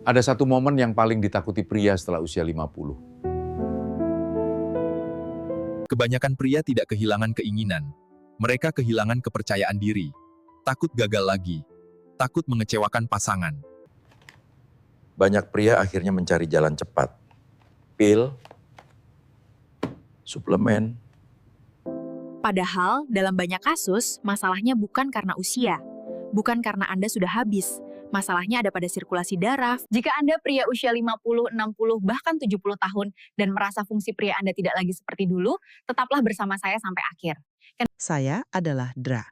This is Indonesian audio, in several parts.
Ada satu momen yang paling ditakuti pria setelah usia 50. Kebanyakan pria tidak kehilangan keinginan. Mereka kehilangan kepercayaan diri. Takut gagal lagi. Takut mengecewakan pasangan. Banyak pria akhirnya mencari jalan cepat. Pil, suplemen. Padahal, dalam banyak kasus, masalahnya bukan karena usia. Bukan karena Anda sudah habis. Masalahnya ada pada sirkulasi darah. Jika Anda pria usia 50, 60, bahkan 70 tahun dan merasa fungsi pria Anda tidak lagi seperti dulu, tetaplah bersama saya sampai akhir. Saya adalah Dra.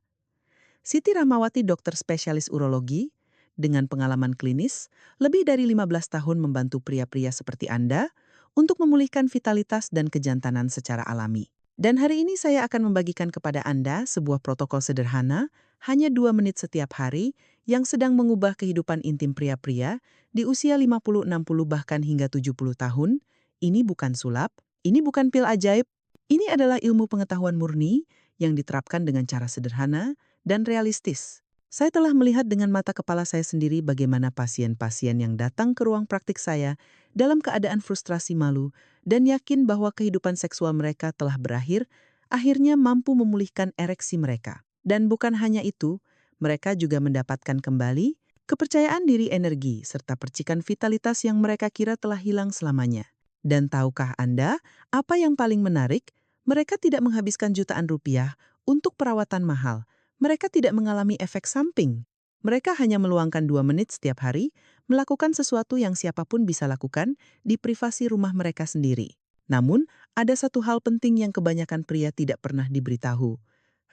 Siti Rahmawati, dokter spesialis urologi, dengan pengalaman klinis, lebih dari 15 tahun membantu pria-pria seperti Anda untuk memulihkan vitalitas dan kejantanan secara alami. Dan hari ini saya akan membagikan kepada Anda sebuah protokol sederhana, hanya 2 menit setiap hari, yang sedang mengubah kehidupan intim pria-pria di usia 50, 60, bahkan hingga 70 tahun. Ini bukan sulap, ini bukan pil ajaib, ini adalah ilmu pengetahuan murni yang diterapkan dengan cara sederhana dan realistis. Saya telah melihat dengan mata kepala saya sendiri bagaimana pasien-pasien yang datang ke ruang praktik saya dalam keadaan frustrasi, malu, dan yakin bahwa kehidupan seksual mereka telah berakhir, akhirnya mampu memulihkan ereksi mereka. Dan bukan hanya itu, mereka juga mendapatkan kembali kepercayaan diri, energi, serta percikan vitalitas yang mereka kira telah hilang selamanya. Dan tahukah Anda apa yang paling menarik? Mereka tidak menghabiskan jutaan rupiah untuk perawatan mahal. Mereka tidak mengalami efek samping. Mereka hanya meluangkan 2 menit setiap hari, melakukan sesuatu yang siapapun bisa lakukan di privasi rumah mereka sendiri. Namun, ada satu hal penting yang kebanyakan pria tidak pernah diberitahu.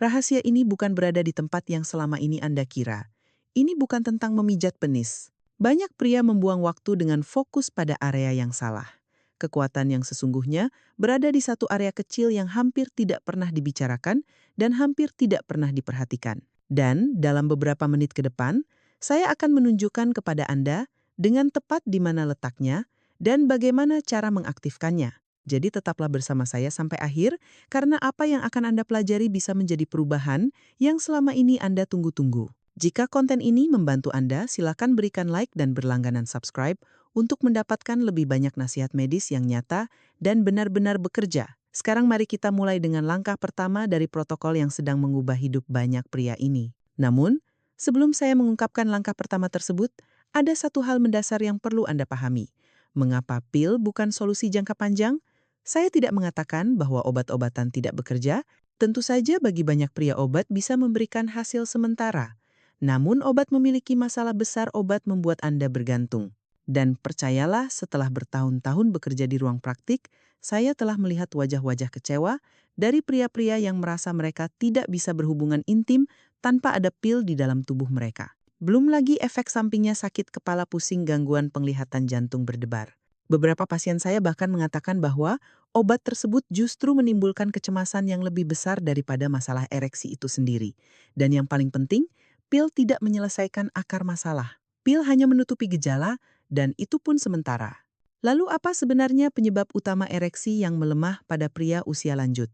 Rahasia ini bukan berada di tempat yang selama ini Anda kira. Ini bukan tentang memijat penis. Banyak pria membuang waktu dengan fokus pada area yang salah. Kekuatan yang sesungguhnya berada di satu area kecil yang hampir tidak pernah dibicarakan dan hampir tidak pernah diperhatikan. Dan dalam beberapa menit ke depan, saya akan menunjukkan kepada Anda dengan tepat di mana letaknya dan bagaimana cara mengaktifkannya. Jadi tetaplah bersama saya sampai akhir, karena apa yang akan Anda pelajari bisa menjadi perubahan yang selama ini Anda tunggu-tunggu. Jika konten ini membantu Anda, silakan berikan like dan berlangganan subscribe untuk mendapatkan lebih banyak nasihat medis yang nyata dan benar-benar bekerja. Sekarang mari kita mulai dengan langkah pertama dari protokol yang sedang mengubah hidup banyak pria ini. Namun, sebelum saya mengungkapkan langkah pertama tersebut, ada satu hal mendasar yang perlu Anda pahami. Mengapa pil bukan solusi jangka panjang? Saya tidak mengatakan bahwa obat-obatan tidak bekerja. Tentu saja bagi banyak pria obat bisa memberikan hasil sementara. Namun obat memiliki masalah besar. Obat membuat Anda bergantung. Dan percayalah, setelah bertahun-tahun bekerja di ruang praktik, saya telah melihat wajah-wajah kecewa dari pria-pria yang merasa mereka tidak bisa berhubungan intim tanpa ada pil di dalam tubuh mereka. Belum lagi efek sampingnya sakit kepala, pusing, gangguan penglihatan, jantung berdebar. Beberapa pasien saya bahkan mengatakan bahwa obat tersebut justru menimbulkan kecemasan yang lebih besar daripada masalah ereksi itu sendiri. Dan yang paling penting, pil tidak menyelesaikan akar masalah. Pil hanya menutupi gejala, dan itu pun sementara. Lalu apa sebenarnya penyebab utama ereksi yang melemah pada pria usia lanjut?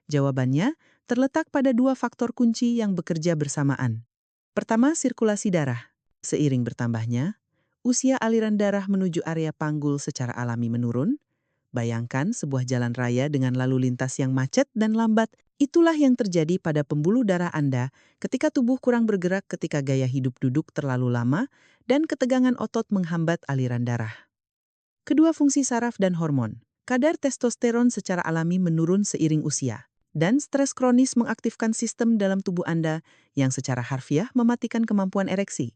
Jawabannya terletak pada 2 faktor kunci yang bekerja bersamaan. Pertama, sirkulasi darah. Seiring bertambahnya usia, aliran darah menuju area panggul secara alami menurun. Bayangkan sebuah jalan raya dengan lalu lintas yang macet dan lambat. Itulah yang terjadi pada pembuluh darah Anda ketika tubuh kurang bergerak, ketika gaya hidup duduk terlalu lama, dan ketegangan otot menghambat aliran darah. Kedua, fungsi saraf dan hormon. Kadar testosteron secara alami menurun seiring usia. Dan stres kronis mengaktifkan sistem dalam tubuh Anda yang secara harfiah mematikan kemampuan ereksi.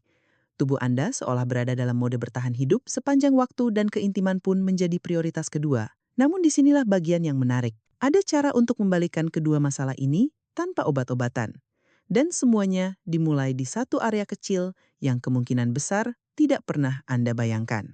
Tubuh Anda seolah berada dalam mode bertahan hidup sepanjang waktu, dan keintiman pun menjadi prioritas kedua. Namun disinilah bagian yang menarik. Ada cara untuk membalikkan kedua masalah ini tanpa obat-obatan. Dan semuanya dimulai di satu area kecil yang kemungkinan besar tidak pernah Anda bayangkan.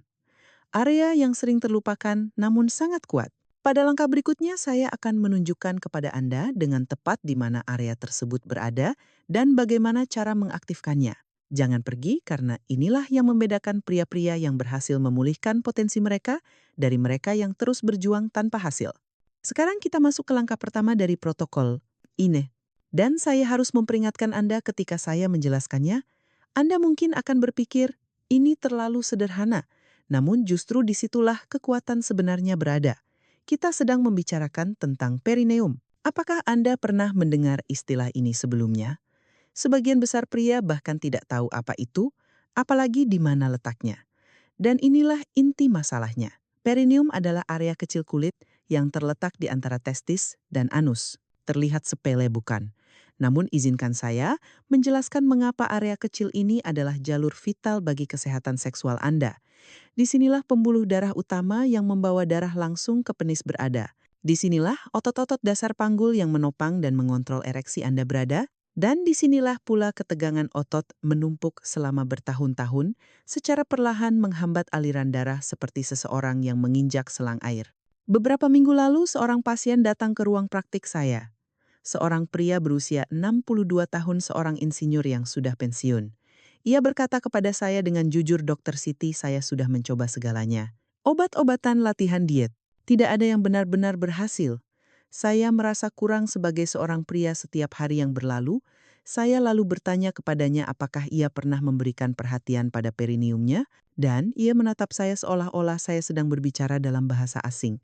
Area yang sering terlupakan namun sangat kuat. Pada langkah berikutnya saya akan menunjukkan kepada Anda dengan tepat di mana area tersebut berada dan bagaimana cara mengaktifkannya. Jangan pergi, karena inilah yang membedakan pria-pria yang berhasil memulihkan potensi mereka dari mereka yang terus berjuang tanpa hasil. Sekarang kita masuk ke langkah pertama dari protokol ini. Dan saya harus memperingatkan Anda ketika saya menjelaskannya. Anda mungkin akan berpikir, ini terlalu sederhana. Namun justru disitulah kekuatan sebenarnya berada. Kita sedang membicarakan tentang perineum. Apakah Anda pernah mendengar istilah ini sebelumnya? Sebagian besar pria bahkan tidak tahu apa itu, apalagi di mana letaknya. Dan inilah inti masalahnya. Perineum adalah area kecil kulit yang terletak di antara testis dan anus. Terlihat sepele bukan? Namun izinkan saya menjelaskan mengapa area kecil ini adalah jalur vital bagi kesehatan seksual Anda. Disinilah pembuluh darah utama yang membawa darah langsung ke penis berada. Disinilah otot-otot dasar panggul yang menopang dan mengontrol ereksi Anda berada. Dan disinilah pula ketegangan otot menumpuk selama bertahun-tahun secara perlahan menghambat aliran darah seperti seseorang yang menginjak selang air. Beberapa minggu lalu seorang pasien datang ke ruang praktik saya. Seorang pria berusia 62 tahun, seorang insinyur yang sudah pensiun. Ia berkata kepada saya dengan jujur, "Dokter Siti, saya sudah mencoba segalanya. Obat-obatan, latihan diet. Tidak ada yang benar-benar berhasil. Saya merasa kurang sebagai seorang pria setiap hari yang berlalu." Saya lalu bertanya kepadanya apakah ia pernah memberikan perhatian pada perineumnya, dan ia menatap saya seolah-olah saya sedang berbicara dalam bahasa asing.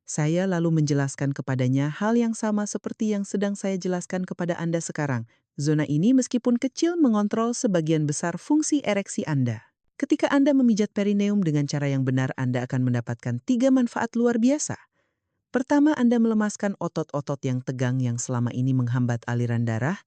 Saya lalu menjelaskan kepadanya hal yang sama seperti yang sedang saya jelaskan kepada Anda sekarang. Zona ini meskipun kecil mengontrol sebagian besar fungsi ereksi Anda. Ketika Anda memijat perineum dengan cara yang benar, Anda akan mendapatkan 3 manfaat luar biasa. Pertama, Anda melemaskan otot-otot yang tegang yang selama ini menghambat aliran darah.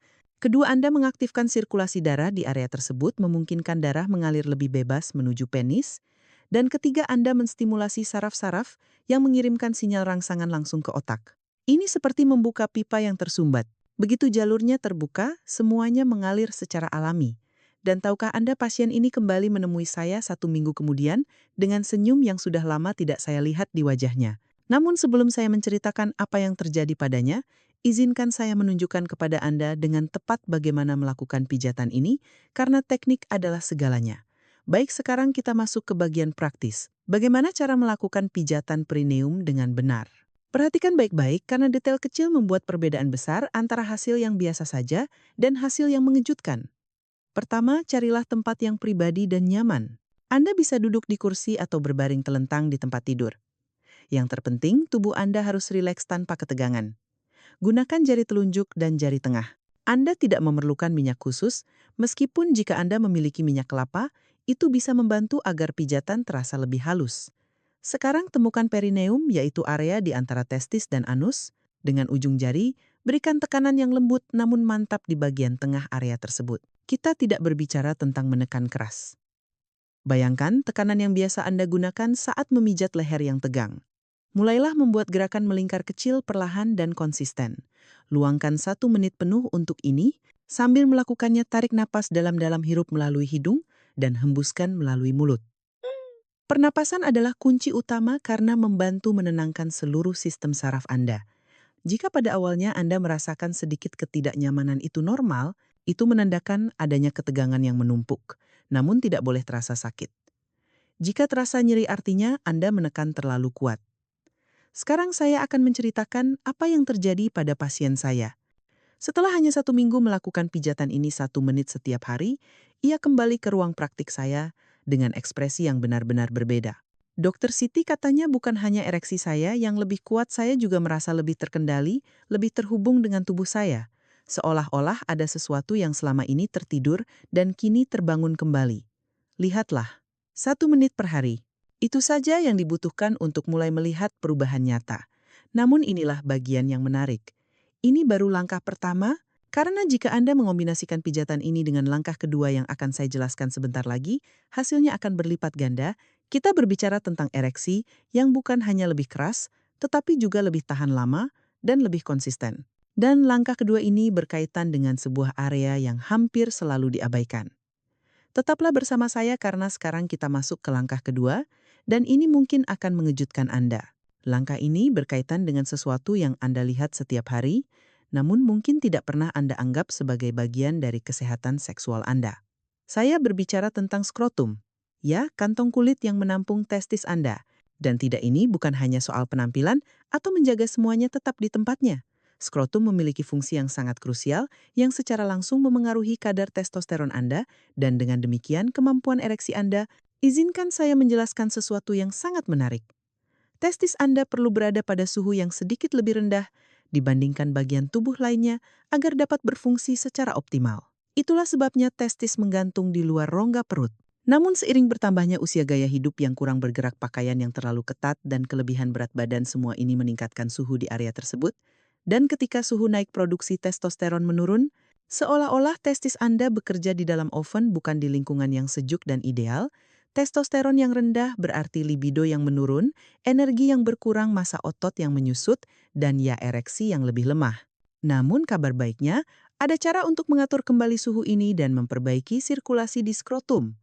Kedua, Anda mengaktifkan sirkulasi darah di area tersebut, memungkinkan darah mengalir lebih bebas menuju penis. Dan ketiga, Anda menstimulasi saraf-saraf yang mengirimkan sinyal rangsangan langsung ke otak. Ini seperti membuka pipa yang tersumbat. Begitu jalurnya terbuka, semuanya mengalir secara alami. Dan tahukah Anda, pasien ini kembali menemui saya 1 minggu kemudian dengan senyum yang sudah lama tidak saya lihat di wajahnya. Namun sebelum saya menceritakan apa yang terjadi padanya, izinkan saya menunjukkan kepada Anda dengan tepat bagaimana melakukan pijatan ini, karena teknik adalah segalanya. Baik, sekarang kita masuk ke bagian praktis. Bagaimana cara melakukan pijatan perineum dengan benar? Perhatikan baik-baik karena detail kecil membuat perbedaan besar antara hasil yang biasa saja dan hasil yang mengejutkan. Pertama, carilah tempat yang pribadi dan nyaman. Anda bisa duduk di kursi atau berbaring telentang di tempat tidur. Yang terpenting, tubuh Anda harus rileks tanpa ketegangan. Gunakan jari telunjuk dan jari tengah. Anda tidak memerlukan minyak khusus, meskipun jika Anda memiliki minyak kelapa, itu bisa membantu agar pijatan terasa lebih halus. Sekarang temukan perineum, yaitu area di antara testis dan anus. Dengan ujung jari, berikan tekanan yang lembut namun mantap di bagian tengah area tersebut. Kita tidak berbicara tentang menekan keras. Bayangkan tekanan yang biasa Anda gunakan saat memijat leher yang tegang. Mulailah membuat gerakan melingkar kecil perlahan dan konsisten. Luangkan 1 menit penuh untuk ini, sambil melakukannya tarik napas dalam-dalam, hirup melalui hidung, dan hembuskan melalui mulut. Pernapasan adalah kunci utama karena membantu menenangkan seluruh sistem saraf Anda. Jika pada awalnya Anda merasakan sedikit ketidaknyamanan, itu normal, itu menandakan adanya ketegangan yang menumpuk, namun tidak boleh terasa sakit. Jika terasa nyeri, artinya Anda menekan terlalu kuat. Sekarang saya akan menceritakan apa yang terjadi pada pasien saya. Setelah hanya 1 minggu melakukan pijatan ini 1 menit setiap hari, ia kembali ke ruang praktik saya dengan ekspresi yang benar-benar berbeda. "Dokter Siti," katanya, "bukan hanya ereksi saya yang lebih kuat, saya juga merasa lebih terkendali, lebih terhubung dengan tubuh saya. Seolah-olah ada sesuatu yang selama ini tertidur dan kini terbangun kembali. Lihatlah, 1 menit per hari. Itu saja yang dibutuhkan untuk mulai melihat perubahan nyata. Namun inilah bagian yang menarik. Ini baru langkah pertama, karena jika Anda mengombinasikan pijatan ini dengan langkah kedua yang akan saya jelaskan sebentar lagi, hasilnya akan berlipat ganda. Kita berbicara tentang ereksi yang bukan hanya lebih keras, tetapi juga lebih tahan lama dan lebih konsisten. Dan langkah kedua ini berkaitan dengan sebuah area yang hampir selalu diabaikan. Tetaplah bersama saya karena sekarang kita masuk ke langkah kedua, dan ini mungkin akan mengejutkan Anda. Langkah ini berkaitan dengan sesuatu yang Anda lihat setiap hari, namun mungkin tidak pernah Anda anggap sebagai bagian dari kesehatan seksual Anda. Saya berbicara tentang skrotum, ya, kantong kulit yang menampung testis Anda. Dan tidak, ini bukan hanya soal penampilan atau menjaga semuanya tetap di tempatnya. Skrotum memiliki fungsi yang sangat krusial yang secara langsung memengaruhi kadar testosteron Anda, dan dengan demikian kemampuan ereksi Anda Izinkan saya menjelaskan sesuatu yang sangat menarik. Testis Anda perlu berada pada suhu yang sedikit lebih rendah dibandingkan bagian tubuh lainnya agar dapat berfungsi secara optimal. Itulah sebabnya testis menggantung di luar rongga perut. Namun seiring bertambahnya usia, gaya hidup yang kurang bergerak, pakaian yang terlalu ketat, dan kelebihan berat badan, semua ini meningkatkan suhu di area tersebut. Dan ketika suhu naik, produksi testosteron menurun, seolah-olah testis Anda bekerja di dalam oven, bukan di lingkungan yang sejuk dan ideal. Testosteron yang rendah berarti libido yang menurun, energi yang berkurang, massa otot yang menyusut, dan ya ereksi yang lebih lemah. Namun kabar baiknya, ada cara untuk mengatur kembali suhu ini dan memperbaiki sirkulasi di skrotum.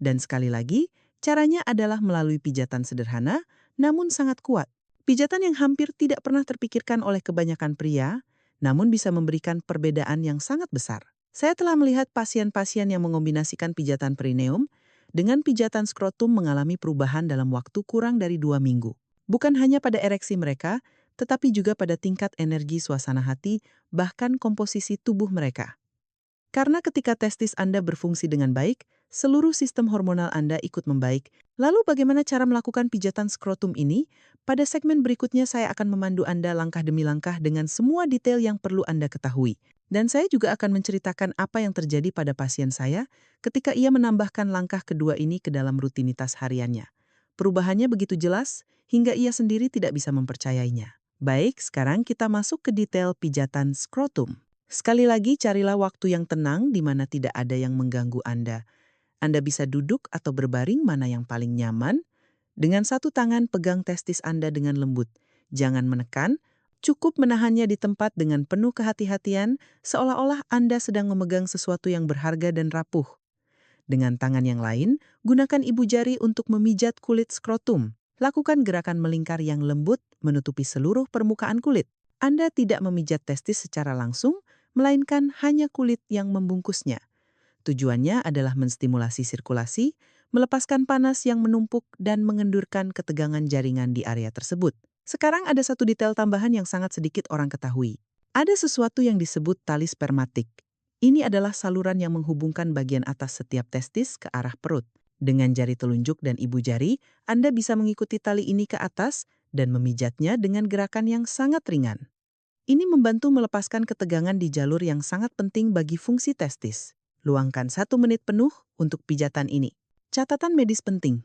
Dan sekali lagi, caranya adalah melalui pijatan sederhana, namun sangat kuat. Pijatan yang hampir tidak pernah terpikirkan oleh kebanyakan pria, namun bisa memberikan perbedaan yang sangat besar. Saya telah melihat pasien-pasien yang mengombinasikan pijatan perineum dengan pijatan skrotum mengalami perubahan dalam waktu kurang dari 2 minggu. Bukan hanya pada ereksi mereka, tetapi juga pada tingkat energi, suasana hati, bahkan komposisi tubuh mereka. Karena ketika testis Anda berfungsi dengan baik, seluruh sistem hormonal Anda ikut membaik. Lalu bagaimana cara melakukan pijatan skrotum ini? Pada segmen berikutnya saya akan memandu Anda langkah demi langkah dengan semua detail yang perlu Anda ketahui. Dan saya juga akan menceritakan apa yang terjadi pada pasien saya ketika ia menambahkan langkah kedua ini ke dalam rutinitas hariannya. Perubahannya begitu jelas hingga ia sendiri tidak bisa mempercayainya. Baik, sekarang kita masuk ke detail pijatan skrotum. Sekali lagi, carilah waktu yang tenang di mana tidak ada yang mengganggu Anda. Anda bisa duduk atau berbaring, mana yang paling nyaman. Dengan satu tangan pegang testis Anda dengan lembut. Jangan menekan, cukup menahannya di tempat dengan penuh kehati-hatian, seolah-olah Anda sedang memegang sesuatu yang berharga dan rapuh. Dengan tangan yang lain, gunakan ibu jari untuk memijat kulit skrotum. Lakukan gerakan melingkar yang lembut menutupi seluruh permukaan kulit. Anda tidak memijat testis secara langsung, melainkan hanya kulit yang membungkusnya. Tujuannya adalah menstimulasi sirkulasi, melepaskan panas yang menumpuk, dan mengendurkan ketegangan jaringan di area tersebut. Sekarang ada satu detail tambahan yang sangat sedikit orang ketahui. Ada sesuatu yang disebut tali spermatik. Ini adalah saluran yang menghubungkan bagian atas setiap testis ke arah perut. Dengan jari telunjuk dan ibu jari, Anda bisa mengikuti tali ini ke atas dan memijatnya dengan gerakan yang sangat ringan. Ini membantu melepaskan ketegangan di jalur yang sangat penting bagi fungsi testis. Luangkan 1 menit penuh untuk pijatan ini. Catatan medis penting.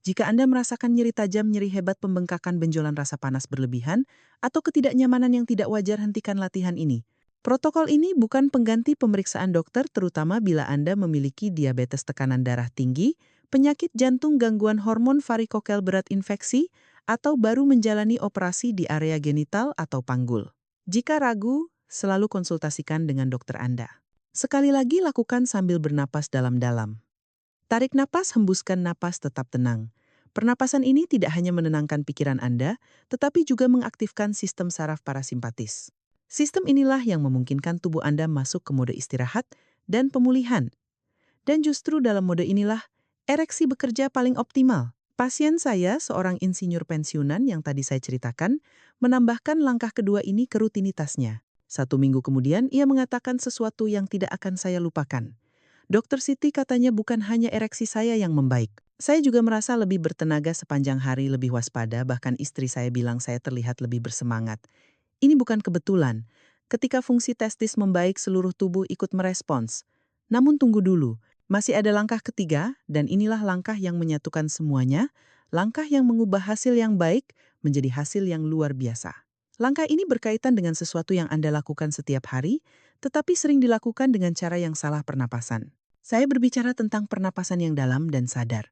Jika Anda merasakan nyeri tajam, nyeri hebat, pembengkakan, benjolan, rasa panas berlebihan, atau ketidaknyamanan yang tidak wajar, hentikan latihan ini. Protokol ini bukan pengganti pemeriksaan dokter, terutama bila Anda memiliki diabetes, tekanan darah tinggi, penyakit jantung, gangguan hormon, varikokel berat, infeksi, atau baru menjalani operasi di area genital atau panggul. Jika ragu, selalu konsultasikan dengan dokter Anda. Sekali lagi, lakukan sambil bernapas dalam-dalam. Tarik napas, hembuskan napas, tetap tenang. Pernapasan ini tidak hanya menenangkan pikiran Anda, tetapi juga mengaktifkan sistem saraf parasimpatis. Sistem inilah yang memungkinkan tubuh Anda masuk ke mode istirahat dan pemulihan. Dan justru dalam mode inilah, ereksi bekerja paling optimal. Pasien saya, seorang insinyur pensiunan yang tadi saya ceritakan, menambahkan langkah kedua ini ke rutinitasnya. 1 minggu kemudian, ia mengatakan sesuatu yang tidak akan saya lupakan. Dokter Siti, katanya bukan hanya ereksi saya yang membaik. Saya juga merasa lebih bertenaga sepanjang hari, lebih waspada, bahkan istri saya bilang saya terlihat lebih bersemangat. Ini bukan kebetulan. Ketika fungsi testis membaik, seluruh tubuh ikut merespons. Namun tunggu dulu. Masih ada langkah ketiga, dan inilah langkah yang menyatukan semuanya, langkah yang mengubah hasil yang baik menjadi hasil yang luar biasa. Langkah ini berkaitan dengan sesuatu yang Anda lakukan setiap hari, tetapi sering dilakukan dengan cara yang salah, pernapasan. Saya berbicara tentang pernapasan yang dalam dan sadar.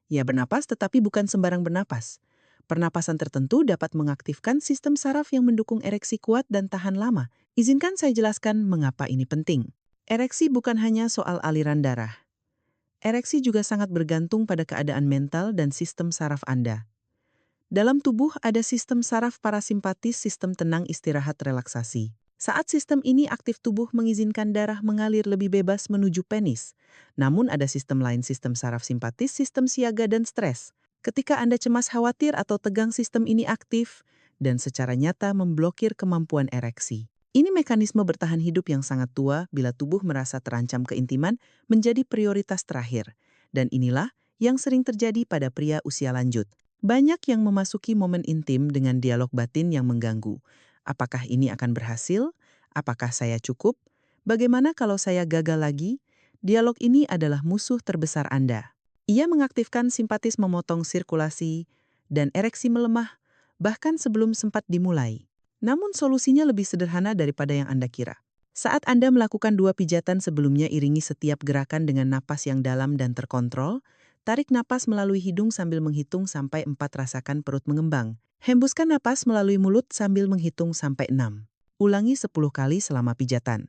Ya, bernapas, tetapi bukan sembarang bernapas. Pernapasan tertentu dapat mengaktifkan sistem saraf yang mendukung ereksi kuat dan tahan lama. Izinkan saya jelaskan mengapa ini penting. Ereksi bukan hanya soal aliran darah. Ereksi juga sangat bergantung pada keadaan mental dan sistem saraf Anda. Dalam tubuh ada sistem saraf parasimpatis, sistem tenang, istirahat, relaksasi. Saat sistem ini aktif, tubuh mengizinkan darah mengalir lebih bebas menuju penis. Namun ada sistem lain, sistem saraf simpatis, sistem siaga dan stres. Ketika Anda cemas, khawatir, atau tegang, sistem ini aktif dan secara nyata memblokir kemampuan ereksi. Ini mekanisme bertahan hidup yang sangat tua bila tubuh merasa terancam, keintiman menjadi prioritas terakhir. Dan inilah yang sering terjadi pada pria usia lanjut. Banyak yang memasuki momen intim dengan dialog batin yang mengganggu. Apakah ini akan berhasil? Apakah saya cukup? Bagaimana kalau saya gagal lagi? Dialog ini adalah musuh terbesar Anda. Ia mengaktifkan simpatis memotong sirkulasi, dan ereksi melemah, bahkan sebelum sempat dimulai. Namun solusinya lebih sederhana daripada yang Anda kira. Saat Anda melakukan 2 pijatan sebelumnya, iringi setiap gerakan dengan napas yang dalam dan terkontrol. Tarik napas melalui hidung sambil menghitung sampai 4, rasakan perut mengembang. Hembuskan napas melalui mulut sambil menghitung sampai 6. Ulangi 10 kali selama pijatan.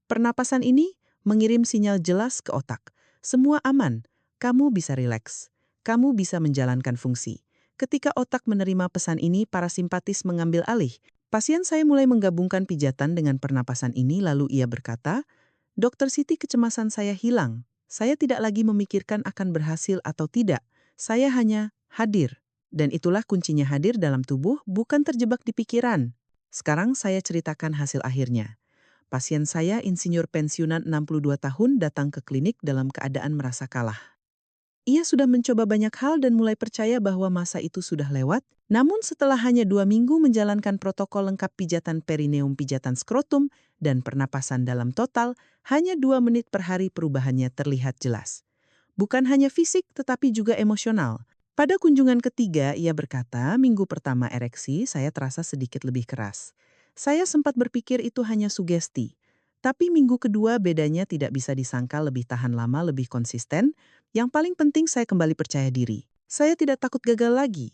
Pernapasan ini mengirim sinyal jelas ke otak. Semua aman, kamu bisa rileks. Kamu bisa menjalankan fungsi. Ketika otak menerima pesan ini, parasimpatis mengambil alih. Pasien saya mulai menggabungkan pijatan dengan pernapasan ini, lalu ia berkata, "Dokter Siti, kecemasan saya hilang. Saya tidak lagi memikirkan akan berhasil atau tidak. Saya hanya hadir." Dan itulah kuncinya, hadir dalam tubuh, bukan terjebak di pikiran. Sekarang saya ceritakan hasil akhirnya. Pasien saya, insinyur pensiunan 62 tahun, datang ke klinik dalam keadaan merasa kalah. Ia sudah mencoba banyak hal dan mulai percaya bahwa masa itu sudah lewat. Namun setelah hanya 2 minggu menjalankan protokol lengkap pijatan perineum, pijatan skrotum, dan pernapasan dalam total, hanya 2 menit per hari perubahannya terlihat jelas. Bukan hanya fisik tetapi juga emosional. Pada kunjungan ketiga, ia berkata, "Minggu pertama ereksi, saya terasa sedikit lebih keras. Saya sempat berpikir itu hanya sugesti. Tapi minggu kedua bedanya tidak bisa disangka, lebih tahan lama, lebih konsisten. Yang paling penting, saya kembali percaya diri. Saya tidak takut gagal lagi.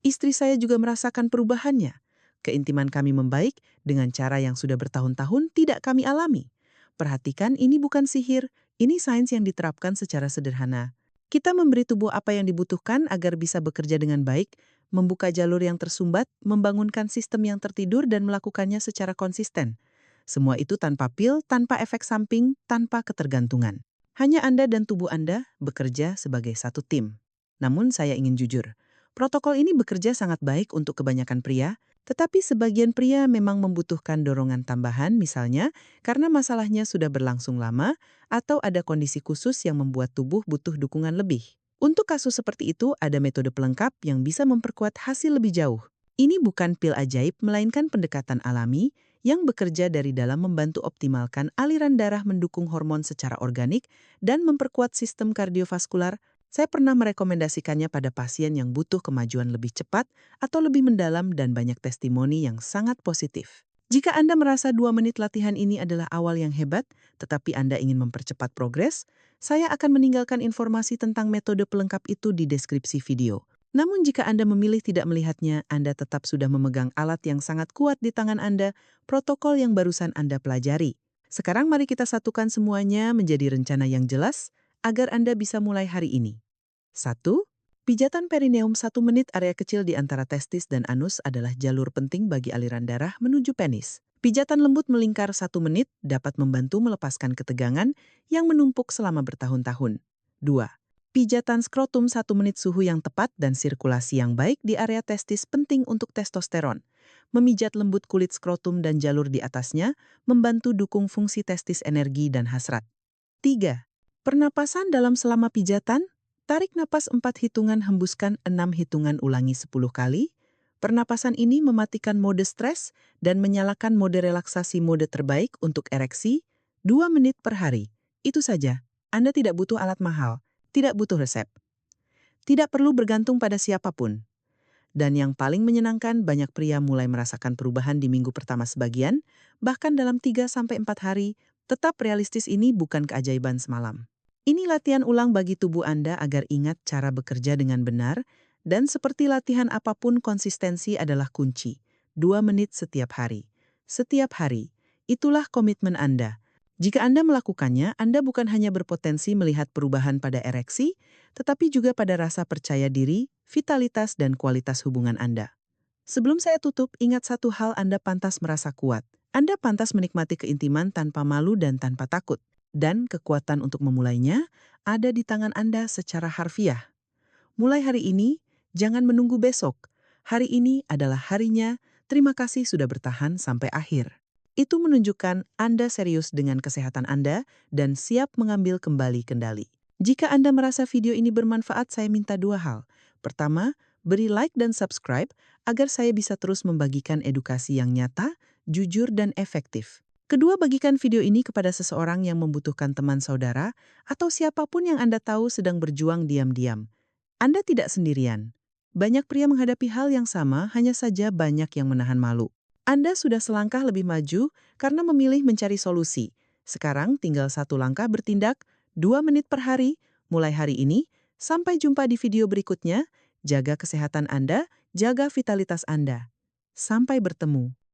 Istri saya juga merasakan perubahannya. Keintiman kami membaik dengan cara yang sudah bertahun-tahun tidak kami alami. Perhatikan, ini bukan sihir, ini sains yang diterapkan secara sederhana. Kita memberi tubuh apa yang dibutuhkan agar bisa bekerja dengan baik, membuka jalur yang tersumbat, membangunkan sistem yang tertidur, dan melakukannya secara konsisten. Semua itu tanpa pil, tanpa efek samping, tanpa ketergantungan. Hanya Anda dan tubuh Anda bekerja sebagai satu tim. Namun saya ingin jujur, protokol ini bekerja sangat baik untuk kebanyakan pria, tetapi sebagian pria memang membutuhkan dorongan tambahan, misalnya karena masalahnya sudah berlangsung lama atau ada kondisi khusus yang membuat tubuh butuh dukungan lebih. Untuk kasus seperti itu, ada metode pelengkap yang bisa memperkuat hasil lebih jauh. Ini bukan pil ajaib, melainkan pendekatan alami yang bekerja dari dalam, membantu optimalkan aliran darah, mendukung hormon secara organik, dan memperkuat sistem kardiovaskular. Saya pernah merekomendasikannya pada pasien yang butuh kemajuan lebih cepat atau lebih mendalam, dan banyak testimoni yang sangat positif. Jika Anda merasa 2 menit latihan ini adalah awal yang hebat, tetapi Anda ingin mempercepat progres, saya akan meninggalkan informasi tentang metode pelengkap itu di deskripsi video. Namun jika Anda memilih tidak melihatnya, Anda tetap sudah memegang alat yang sangat kuat di tangan Anda, protokol yang barusan Anda pelajari. Sekarang mari kita satukan semuanya menjadi rencana yang jelas, agar Anda bisa mulai hari ini. 1. Pijatan perineum 1 menit. Area kecil di antara testis dan anus adalah jalur penting bagi aliran darah menuju penis. Pijatan lembut melingkar 1 menit dapat membantu melepaskan ketegangan yang menumpuk selama bertahun-tahun. 2. Pijatan skrotum 1 menit. Suhu yang tepat dan sirkulasi yang baik di area testis penting untuk testosteron. Memijat lembut kulit skrotum dan jalur di atasnya membantu dukung fungsi testis, energi, dan hasrat. 3. Pernapasan dalam selama pijatan. Tarik napas 4 hitungan, hembuskan 6 hitungan, ulangi 10 kali. Pernapasan ini mematikan mode stres dan menyalakan mode relaksasi, mode terbaik untuk ereksi, 2 menit per hari. Itu saja. Anda tidak butuh alat mahal, tidak butuh resep. Tidak perlu bergantung pada siapapun. Dan yang paling menyenangkan, banyak pria mulai merasakan perubahan di minggu pertama sebagian, bahkan dalam 3-4 hari. Tetap realistis, ini bukan keajaiban semalam. Ini latihan ulang bagi tubuh Anda agar ingat cara bekerja dengan benar, dan seperti latihan apapun, konsistensi adalah kunci. 2 menit setiap hari. Setiap hari. Itulah komitmen Anda. Jika Anda melakukannya, Anda bukan hanya berpotensi melihat perubahan pada ereksi, tetapi juga pada rasa percaya diri, vitalitas, dan kualitas hubungan Anda. Sebelum saya tutup, ingat satu hal, Anda pantas merasa kuat. Anda pantas menikmati keintiman tanpa malu dan tanpa takut. Dan kekuatan untuk memulainya ada di tangan Anda secara harfiah. Mulai hari ini, jangan menunggu besok. Hari ini adalah harinya. Terima kasih sudah bertahan sampai akhir. Itu menunjukkan Anda serius dengan kesehatan Anda dan siap mengambil kembali kendali. Jika Anda merasa video ini bermanfaat, saya minta 2 hal. Pertama, beri like dan subscribe agar saya bisa terus membagikan edukasi yang nyata, jujur, dan efektif. Kedua, bagikan video ini kepada seseorang yang membutuhkan teman saudara atau siapapun yang Anda tahu sedang berjuang diam-diam. Anda tidak sendirian. Banyak pria menghadapi hal yang sama, hanya saja banyak yang menahan malu. Anda sudah selangkah lebih maju karena memilih mencari solusi. Sekarang tinggal 1 langkah bertindak, 2 menit per hari, mulai hari ini. Sampai jumpa di video berikutnya. Jaga kesehatan Anda, jaga vitalitas Anda. Sampai bertemu.